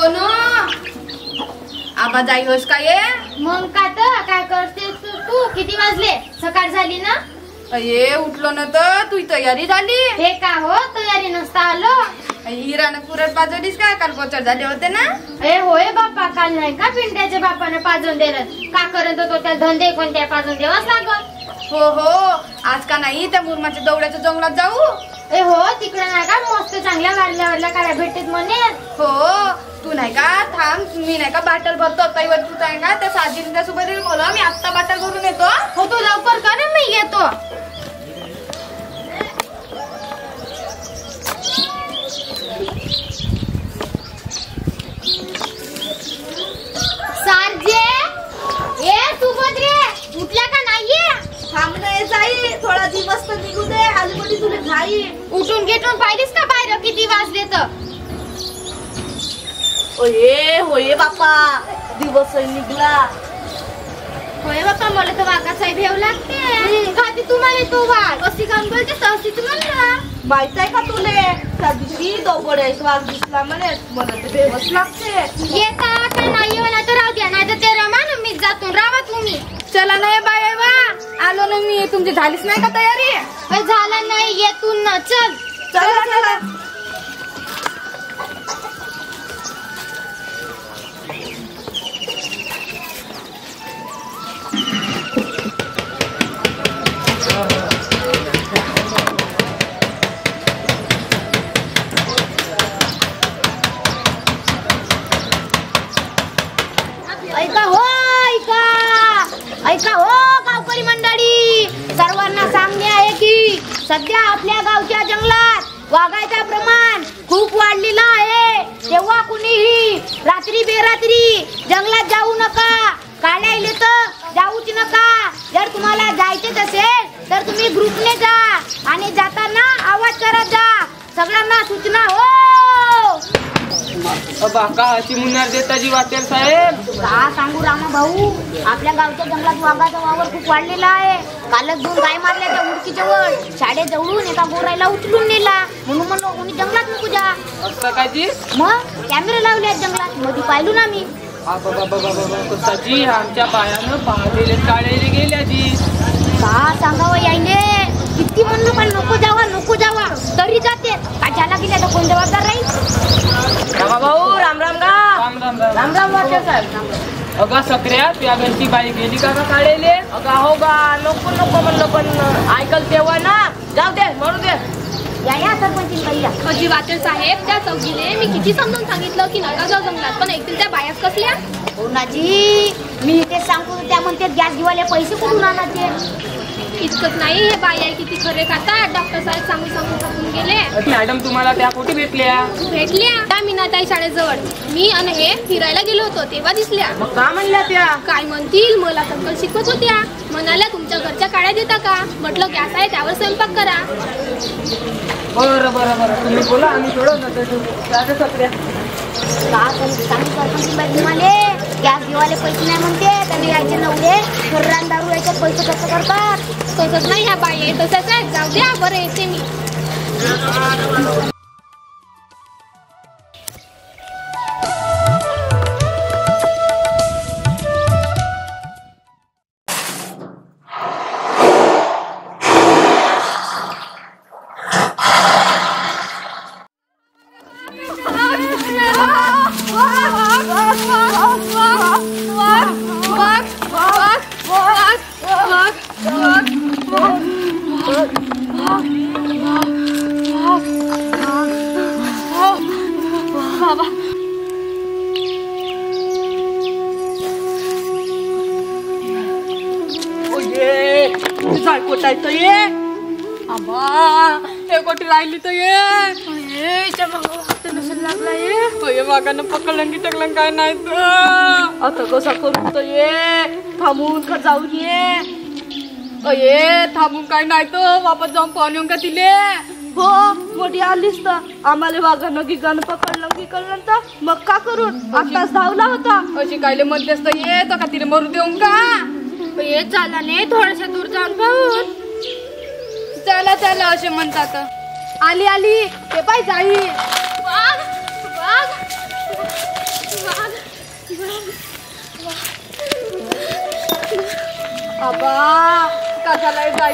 कोण आबा जाई होस काय? मग काय करतेस तू? किती वाजले? सकाळ झाली ना? ये उठलो ना तर तू तयारी झाली? हे का हो तयारी नसता आलो? हिरानं पुरट पाजवलीस का? काल पोचर झाले होते ना? ए होय बाप्पा, काल नाही का पिंट्याच्या बापाने पाजून दिलं? का करत होतो त्या धंदे कोणत्या पाजून देवाच लागल? हो आज का नाही त्या मुरमाच्या दवड्याच्या जंगलात जाऊ? ए हो तिकडे नाही का मस्त चांगल्या वाढल्या काय भेटत म्हणे? हो तू नाही का थांब, मी नाही का बाटल भरतो ताईवर, तू काय का त्या साजीच्या सोबत बोला, मी आत्ता बाटल भरून येतो. हो तू लवकर कर, मी येतो. सारजे ए सुभद्रे उठल्या का नाहीये? थांबणे जाई, थोडा दिवस तर निघू दे, आजूबाजू तुला घाई. उठून घेटून पाहिलीस का बाहेर किती वाजले तर? होये बापा, दिवस निघला. होय बापा, मला तर वाघाचा भेव लागते. खाती तुम्हाला तो वाघ अशी काम बोलते तशीच म्हणला. माहित आहे का तुले त्या दिवशी दोघोड्यास वाघ दिसला म्हणे, मला तर भेवच लागते. येता का नाही म्हणा तर राहू द्या, नाही तर ते रमान मी जातो, राहा तुम्ही. चला नाही बाय आलो ना मी. तुमची झालीच नाही का तयारी? झाला नाही, येतून ना. चला ऐका हो गावकरी मंडळी, सर्वांना सांगणे आहे की सध्या आपल्या गावच्या जंगलात वाघाचा प्रमाण खूप वाढलेला आहे. तेव्हा कुणीही रात्री बेरात्री जंगलात जाऊ नका. काढायला तर जाऊच नका. जर तुम्हाला जायचे असेल तर तुम्ही ग्रुपने जा आणि जाताना आवाज करत जा. सगळ्यांना सूचना हो. का अशी मुन्नार देताजी वाटेल साहेब? का सांगू रामा भाऊ, आपल्या गावच्या जंगलात वाघाचा वावर खूप वाढलेला आहे. कालच 2 गाय मारल्या त्या उडकीच्या वर. शाळेत जवळून एका गोरायला उचलून नेला. म्हणून म्हणलो कोणी जंगलात नको जा. असं काय जी? मग कॅमेरे लावले आहेत जंगलात, मध्ये पाहिलो ना मी. जी आमच्या पायानं पाहलेले काढले गेल्या जी. का सांगावं यायले, किती म्हणलं पण नको जावा तरी जाते. का ज्याला गेल्या तर कोण जबाबदार राहील? रामा भाऊ, राम राम गा. राम राम वाटेल साहेब. अगा सक्रिया तुझ्या घरची बाई गेली का काढले? अगा हो गा, नको म्हणलं पण ऐकल तेव्हा ना. जाऊ दे, मरू दे. या सरपंच बाईया. अजी वाटेल साहेब, त्या चौकीने मी किती समजून सांगितलं की नका जाऊ जंगलात, पण ऐकतील त्या बायाच कसल्या? हो नाजी, मी तेच सांगतो. त्या म्हणते गॅस घेवाले पैसे कुठून आणायचे? इतकंच नाही, हे बाया किती खरे खातात. डॉक्टर साहेब सांगून थकून गेले. मॅडम तुम्हाला त्या कुठे भेटल्या? त्या मीनाताई शाळेजवळ. मी आणि हे फिरायला गेलो होतो तेव्हा दिसल्या. मग का म्हणल्या त्या? काय म्हणतील, मला संकल्प शिकवत होत्या. म्हणाल्या तुमच्या घरच्या काड्या देता का? म्हटलं गॅस आहे त्यावर स्वयंपाक करा. बरं तुम्ही बोला, आम्ही थोडं सक्रिया. का सरपंच बाई तुम्हाला गॅस घेवाले पैसे नाही म्हणते. त्यांनी यायचे नवले खर्रान दारू यायच्यात पैसे खर्च करतात. तसंच नाही ह्या बाई, तसंच आहे. जाऊ द्या, बरं येते मी. कोटी राहिली तर ये वाघानं पकडलं की टाकलं काय नाही आता कसा करून तर थांबून का जाऊन ये थांबून काय नाही तर वापस जाऊन पाहून येऊन का तिले. हो मोठी आलीस तर आम्हाला वाघानं गिगानं पकडलं तर मग का करून आताच धावला होता. अशी कायले म्हणतेस तर ये तर का तिला मरू देऊन का? ये चाला नाही, थोड्याशा दूर जाऊन पाहून. चला असे म्हणतात. आली ते पाय जाई. वाघ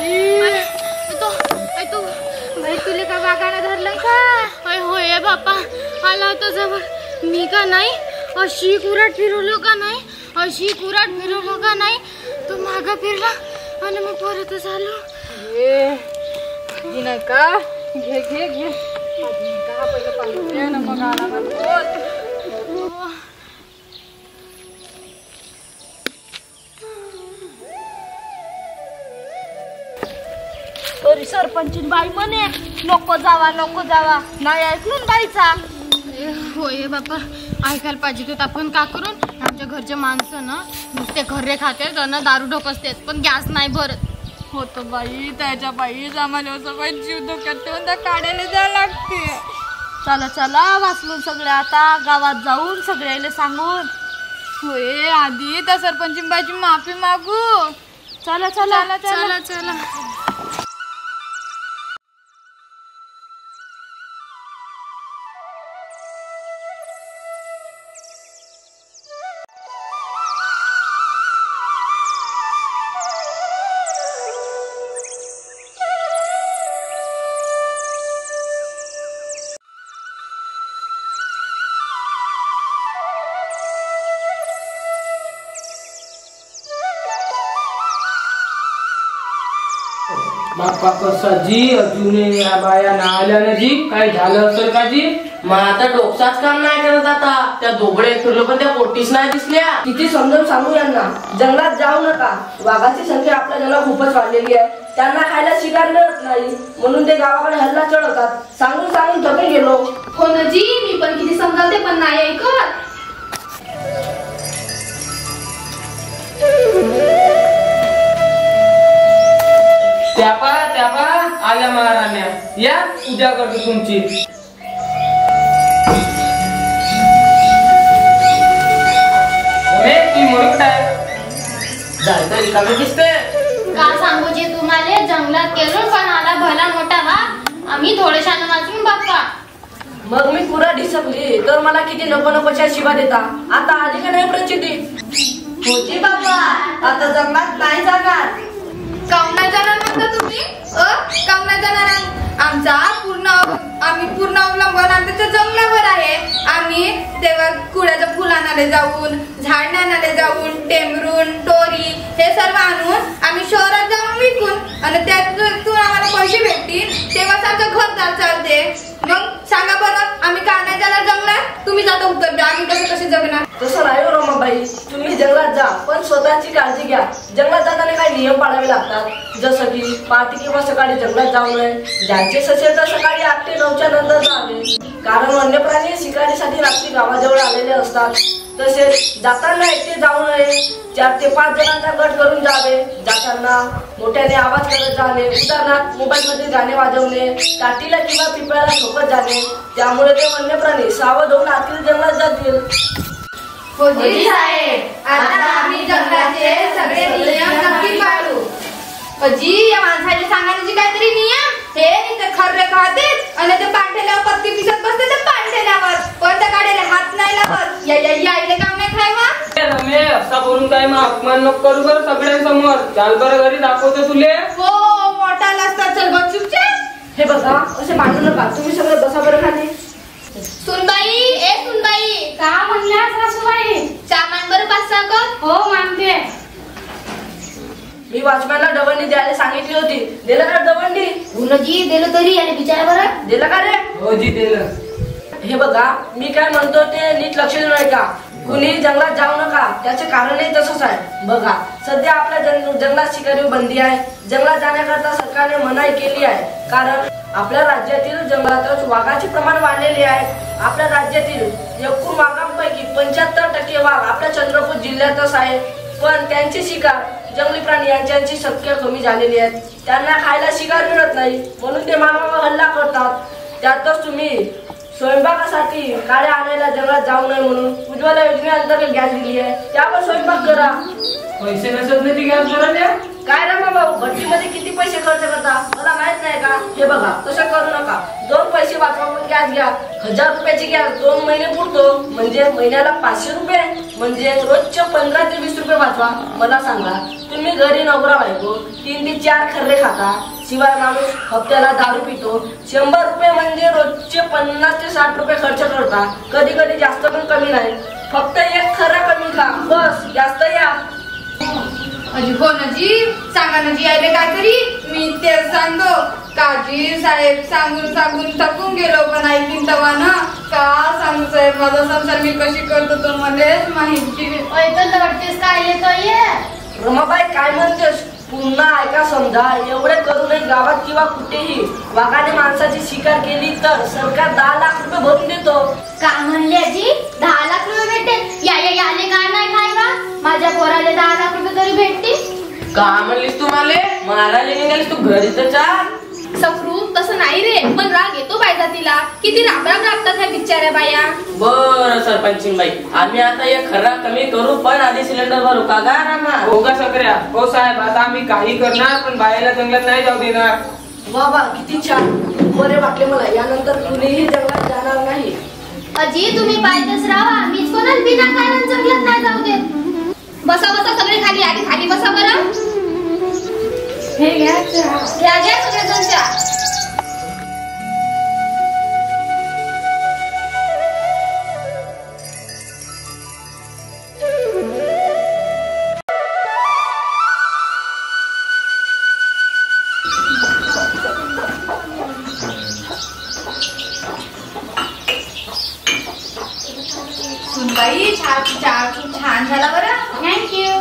बाई तू बाई तुले का वागानं धरलं का? होय बापा आला होता जवळ मी का नाही अशी कुराट फिरवलो का नाही अशी कुराट फिरवलो का नाही तो मागं फिरला आणि मग परतच आलो. नाही का घे घे घे का पहिलं पाहिजे ना मग आला ना तरी सरपंचीन बाई म्हणे नको जावा नाही ऐकून बाईचा. होय बापा ऐकायला पाहिजे होत आपण का करून आमच्या घरचे माणसं ना नुसते घरे खातात त्यांना दारू ढोकसतात पण गॅस नाही भरत. होतो बाई त्याच्या बाईच आम्हाला असं बाई जीव धोक्यात ठेवून त्या काढायला जायला लागते. चला वाचलून सगळे आता गावात जाऊन सगळ्याला सांगून होय आधी त्या सरपंचीन बाईची माफी मागू. चला चला चला चला बाप्पा कसाजी अजून या बाया ना आल्या ना जी काही झालं असेल का जी? मग आता डोकसाच काम नाही करत आता त्या दोबडे फिरलो पण त्या पोटीच नाही दिसल्या. किती समजून सांगू यांना जंगलात जाऊ नका. वाघाची संख्या आपल्या जंगलात खूपच वाढलेली आहे. त्यांना खायला शिकार मिळत नाही म्हणून ते गावाकडे हल्ला चढवतात. सांगून थकून गेलो. हो ना जी मी पण किती समजावते पण नाही ऐकत. त्यापा आल्या महाराण्या या पूजा करतो तुमची. ती म्हणत आहे जायचं रिकामी दिसते. का सांगू जे तुम्हाला जंगलात गेलो पण आला भला मोठा हा आम्ही थोडेशान वाचून बाप्पा. मग मी पुरा ढिसकली तर मला किती नको शिवा देता. आता आली का नाही प्रचिती? होती बाबा आता जंगलात नाही जाणार. काऊन नाही जाणार म्हणता तुम्ही? काऊन नाही जाणार? आम्ही पूर्ण अवलंबन आमच्या जंगलावर आहे. आम्ही तेव्हा कुड्याच्या फुलांनाले जाऊन झाडण्यानाले जाऊन टेमरून टोरी हे सर्व आणून आम्ही शहरात जाऊन विकून आणि त्यातून आम्हाला पैसे भेटतील तेव्हाच आमचं घरदार चालते. मग सांगा बरं आम्ही का नाही जाणार जंगलात? तुम्ही जाता उत्तर द्या. आम्ही कसे जगणार? तसं नाही हो रमाबाई. तुम्ही जंगलात जा पण स्वतःची काळजी घ्या. जंगलात जाताना काही नियम पाळावे लागतात जसं की पहाटे किंवा सकाळी जंगलात जाऊ नये. ज्यांचे ससे तर सकाळी 8 ते 9च्या नंतर जावे कारण वन्य प्राणी शिकारीसाठी रात्री गावाजवळ आलेले असतात. तसेच जाताना एकटे जाऊ नये. 4 ते 5 जणांचा गट करून जावे. जाताना मोठ्याने आवाज करत जाणे. उदाहरणार्थ मोबाईल मध्ये गाणे वाजवणे. काठीला किंवा पिंपळाला ठोकत जाणे. त्यामुळे ते वन्य प्राणी सावध होऊन आतील जंगलात जातील. होजी साहेब आता आम्ही जंगलाचे सगळे नियम नक्की पाळू. जी या माणसाने सांगायची काहीतरी नियम हे ते खर्रे खातेच आणि ते पांढऱ्यावर पत्ती पिसत बसते ते पांढऱ्यावर पण त्या गाडीला हात नाही लागत. यायले काम नाही खायवा. रमे असा करून काय मग अपमान नको करू बरं सगळ्यांसमोर. चाल बरं घरी दाखवतो तुले. हो मोठा असतात चल बस चुपचाप. हे बघा असे मांडू नका. तुम्ही सगळे बसा बरं खाली. सुनबाई का म्हणल्या सासूबाई सामान बरं पाच कप. हो मानते. मी वॉचमॅनला दवंडी द्यायला सांगितली होती. दिलं का दवंडी? गुरुजी दिलं तरी याने विचारा बरं. दिलं का रे? हो जी दिलं. हे बघा मी काय म्हणतो ते नीट लक्ष देऊ नये का? कुणी जंगलात जाऊ नका. त्याचे कारणही तसंच आहे. बघा सध्या आपल्या जंगलात शिकारी बंदी आहे. जंगलात जाण्याकरता सरकारने मनाई केली आहे कारण आपल्या राज्यातील जंगलातच वाघाचे प्रमाण वाढलेले आहे. आपल्या राज्यातील एकूण वाघांपैकी 75% वाघ आपल्या चंद्रपूर जिल्ह्यातच आहे. पण त्यांची शिकार जंगली प्राणी यांची संख्या कमी झालेली आहे. त्यांना खायला शिकार मिळत नाही म्हणून ते मानवावर हल्ला करतात. त्यातच तुम्ही स्वयंपाकासाठी काड्या आणायला जंगलात जाऊ नये म्हणून उज्ज्वला योजनेअंतर्गत गॅस दिली आहे. त्यावर स्वयंपाक करा. पैसे नसत नाही ती गॅस भरायला. काय रमा भाऊ भट्टीमध्ये किती पैसे खर्च करता मला माहित नाही का? हे बघा तसं करू नका. 2 पैसे वाचवा गॅस घ्या. 1000 रुपयाची गॅस 2 महिने पुरतो म्हणजे महिन्याला 500 रुपये. म्हणजे रोजचे 15 ते 20 रुपये वाचवा. मला सांगा, तुम्ही घरी नवरा बायको 3 ते 4 खर्रे खाता, शिवाय माणूस हप्त्याला दारू पितो. 100 रुपये म्हणजे रोजचे 50 ते 60 रुपये खर्च करता. कधी कधी जास्त पण कमी नाही. फक्त एक खर्रा कमी खा, बस. जास्त या अजी हो ना जी, सांगा ना जी आले काहीतरी. मी तेच सांगतो काजी साहेब, सांगून सांगून थकून गेलो, पण ऐकीन तवा ना का सांगू साहेब. माझा संसार मी कशी करतो तो मलाच माहिती. ऐकत वाटतेस काय येतोय? रमाबाई काय म्हणतेस? पुन्हा ऐका, समजा एवढे करूनही गावात किंवा कुठेही वाघाने माणसाची शिकार केली तर सरकार 10 लाख रुपये भरून देतो. का म्हणले आजी? 10 लाख रुपये भेटते? याले का नाही खायला? माझ्या पोराला 10 लाख रुपये तरी भेटतील. का म्हणलीस तू मारायला निघालीस तू? घरी तर चाल. सफरू तसं नाही रे, पण राग येतो बायजा तिला. किती राबराब राबतात ह्या बिचाऱ्या बाया. बरं सरपंचीन बाई, आम्ही आता एक खर्रा कमी करू, पण आधी सिलेंडर भरू का गा रामा? हो का सक्रिया? हो साहेब, आता आम्ही काही करणार, पण बायाला जंगलात नाही जाऊ देणार. वा किती छान, बरे वाटले मला. यानंतर कुणीही जंगलात जाणार नाही. अजी तुम्ही पायथेच राहा, मीच कोणाला बिना कारण जंगलात नाही जाऊ देत. बसा बसा सगळे खाली, आधी खाली बसा बरं. हे घ्या घ्या सगळे जण चहा. सुनबाई, चहा खूप छान झाला बरं. थँक्यू.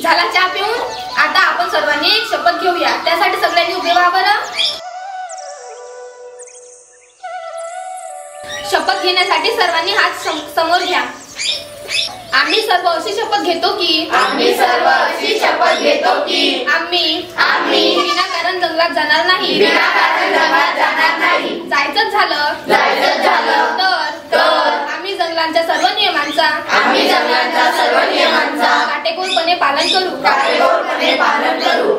झाला चहा पिऊन? आता आपण सर्वांनी एक शपथ घेऊया. त्यासाठी सगळ्यांनी उभे व्हा बरं. शपथ घेण्यासाठी सर्वांनी हात समोर घ्या. आम्ही सर्व अशी शपथ घेतो की आम्ही विनाकारण जंगलात जाणार नाही. जायचंच झालं तर आम्ही जंगलांच्या सर्व नियमांचा काटेकोरपणे पालन करू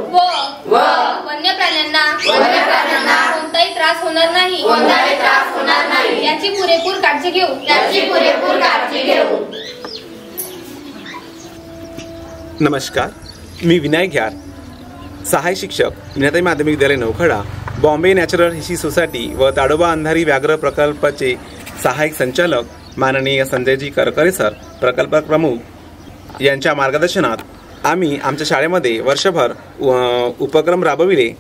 व वन्य प्राण्यांना कोणताही त्रास होणार नाही याची पुरेपूर काळजी घेऊ. नमस्कार, मी विनायक घ्यार, सहाय्यक शिक्षक, विनाताई माध्यमिक विद्यालय नौखडा, बॉम्बे नॅचरल हिस्ट्री सोसायटी व ताडोबा अंधारी व्याघ्र प्रकल्पाचे सहाय्यक संचालक माननीय संजयजी करकरे सर, प्रकल्प प्रमुख यांच्या मार्गदर्शनात आम्ही आमच्या शाळेमध्ये वर्षभर उपक्रम राबविले.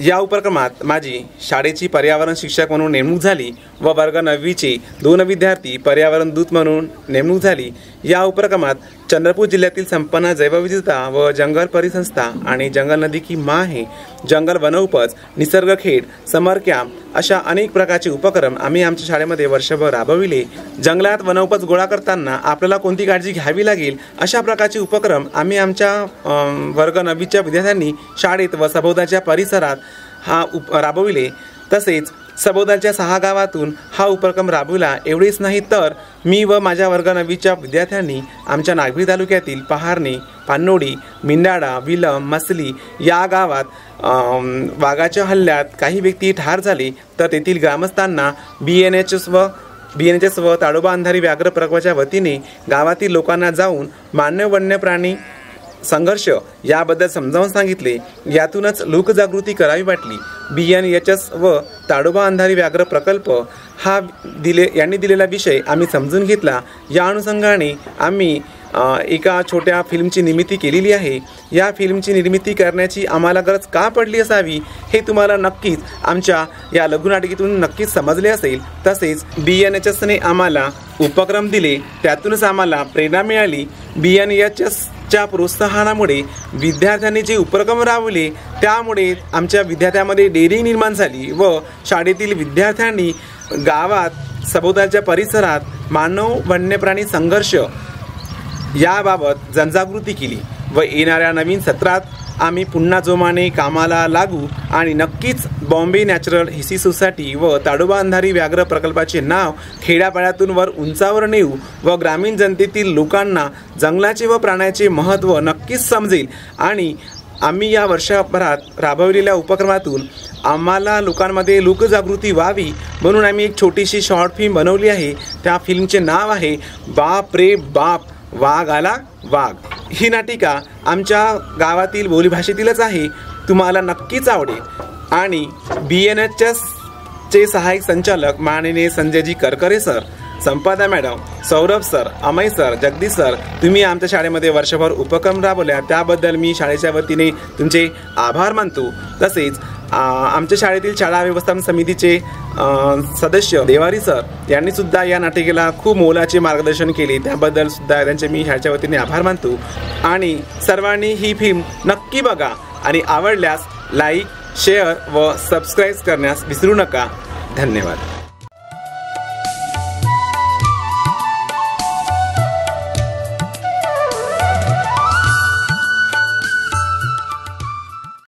या उपक्रमात माझी शाळेची पर्यावरण शिक्षक म्हणून नेमणूक झाली व वर्ग 9वीचे 2 विद्यार्थी पर्यावरण दूत म्हणून नेमणूक झाली. या उपक्रमात चंद्रपूर जिल्ह्यातील संपन्न जैवविविधता व जंगल परिसंस्था आणि जंगल नदी की माँ है, जंगल वनौपज, निसर्ग खेड, समर कॅम्प अशा अनेक प्रकारचे उपक्रम आम्ही आमच्या शाळेमध्ये वर्षभर राबविले. जंगलात वनौपज गोळा करताना आपल्याला कोणती काळजी घ्यावी लागेल अशा प्रकारचे उपक्रम आम्ही आमच्या वर्ग 9वीच्या विद्यार्थ्यांनी शाळेत व सभोवतालच्या परिसरात राबविले. तसेच सभोवतालच्या 6 गावातून हा उपक्रम राबविला. एवढेच नाही तर मी व माझ्या वर्ग 9वीच्या विद्यार्थ्यांनी आमच्या नागपूर तालुक्यातील पहारणे, पानोडी, मिंडाडा, विलम, मसली या गावात वाघाच्या हल्ल्यात काही व्यक्ती ठार झाले तर तेथील ग्रामस्थांना BNHS व ताडोबा अंधारी व्याघ्र प्रकल्पाच्या वतीने गावातील लोकांना जाऊन मानव वन्य प्राणी संघर्ष याबद्दल समजावून सांगितले. यातूनच लोकजागृती करावी वाटली. BNHS व ताडोबा अंधारी व्याघ्र प्रकल्प यांनी दिलेला विषय आम्ही समजून घेतला. या अनुषंगाने आम्ही एका छोट्या फिल्मची निर्मिती केलेली आहे. या फिल्मची निर्मिती करण्याची आम्हाला गरज का पडली असावी हे तुम्हाला नक्कीच आमच्या या लघुनाटिकेतून नक्कीच समजले असेल. तसेच BNHSने आम्हाला उपक्रम दिले, त्यातूनच आम्हाला प्रेरणा मिळाली. BNHSच्या प्रोत्साहनामुळे विद्यार्थ्यांनी जे उपक्रम राबवले त्यामुळे आमच्या विद्यार्थ्यांमध्ये डेअरिंग निर्माण झाली व शाळेतील विद्यार्थ्यांनी गावात सभोवतालच्या परिसरात मानव वन्यप्राणी संघर्ष याबाबत जनजागृती केली व येणाऱ्या नवीन सत्रात आम्ही पुन्हा जोमाने कामाला लागू आणि नक्कीच बॉम्बे नॅचरल हिस्ट्री सोसायटी व ताडोबा अंधारी व्याघ्र प्रकल्पाचे नाव खेड्यापाड्यातून वर उंचावर नेऊ व ग्रामीण जनतेतील लोकांना जंगलाचे व प्राण्याचे महत्त्व नक्कीच समजेल आणि आम्ही या वर्षभरात राबवलेल्या उपक्रमातून आम्हाला लोकांमध्ये लोकजागृती व्हावी म्हणून आम्ही एक छोटीशी शॉर्ट फिल्म बनवली आहे. त्या फिल्मचे नाव आहे बाप रे बाप, वाघ आला वाघ. ही नाटिका आमच्या गावातील बोलीभाषेतीलच आहे. तुम्हाला नक्कीच आवडेल. आणि BNHS सहाय्यक संचालक माननीय संजयजी Karkare sir, Sampada madam, Saurabh sir, Amay sir, Jagdish sir, तुम्ही आमच्या शाळेमध्ये वर्षभर उपक्रम राबवल्या त्याबद्दल मी शाळेच्या वतीने तुमचे आभार मानतो. तसेच आमच्या शाळेतील शाळा व्यवस्थापन समितीचे सदस्य देवारी सर यांनी सुद्धा या नाटिकेला खूप मोलाचे मार्गदर्शन केले. त्याबद्दल सुद्धा त्यांचे मी शाळेच्या वतीने आभार मानतो. आणि सर्वांनी ही फिल्म नक्की बघा आणि आवडल्यास लाईक, शेअर व सबस्क्राईब करण्यास विसरू नका. धन्यवाद.